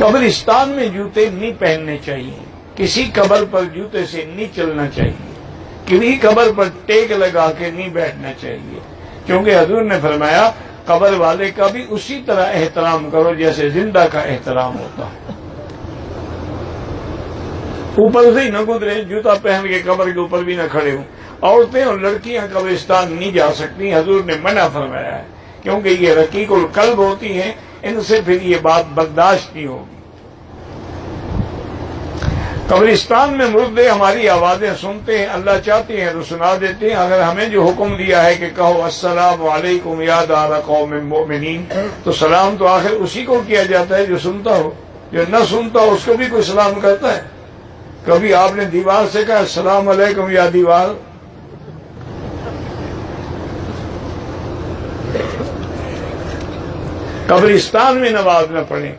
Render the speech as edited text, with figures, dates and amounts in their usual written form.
قبرستان میں جوتے نہیں پہننے چاہیے، کسی قبر پر جوتے سے نہیں چلنا چاہیے، کسی قبر پر ٹیک لگا کے نہیں بیٹھنا چاہیے، کیونکہ حضور نے فرمایا قبر والے کا بھی اسی طرح احترام کرو جیسے زندہ کا احترام ہوتا ہے۔ اوپر سے ہی نہ گزرے، جوتا پہن کے قبر کے اوپر بھی نہ کھڑے ہوں۔ عورتیں اور لڑکیاں قبرستان نہیں جا سکتی، حضور نے منع فرمایا ہے، کیونکہ یہ رقیق القلب ہوتی ہیں، ان سے پھر یہ بات برداشت نہیں ہوگی۔ قبرستان میں مردے ہماری آوازیں سنتے ہیں، اللہ چاہتے ہیں تو سنا دیتے ہیں۔ اگر ہمیں جو حکم دیا ہے کہ کہو السلام علیکم یا دار قوم مؤمنین، تو سلام تو آخر اسی کو کیا جاتا ہے جو سنتا ہو، جو نہ سنتا ہو اس کو بھی کوئی سلام کرتا ہے؟ کبھی آپ نے دیوار سے کہا السلام علیکم یا دیوار؟ قبرستان میں نماز نہ پڑھیں۔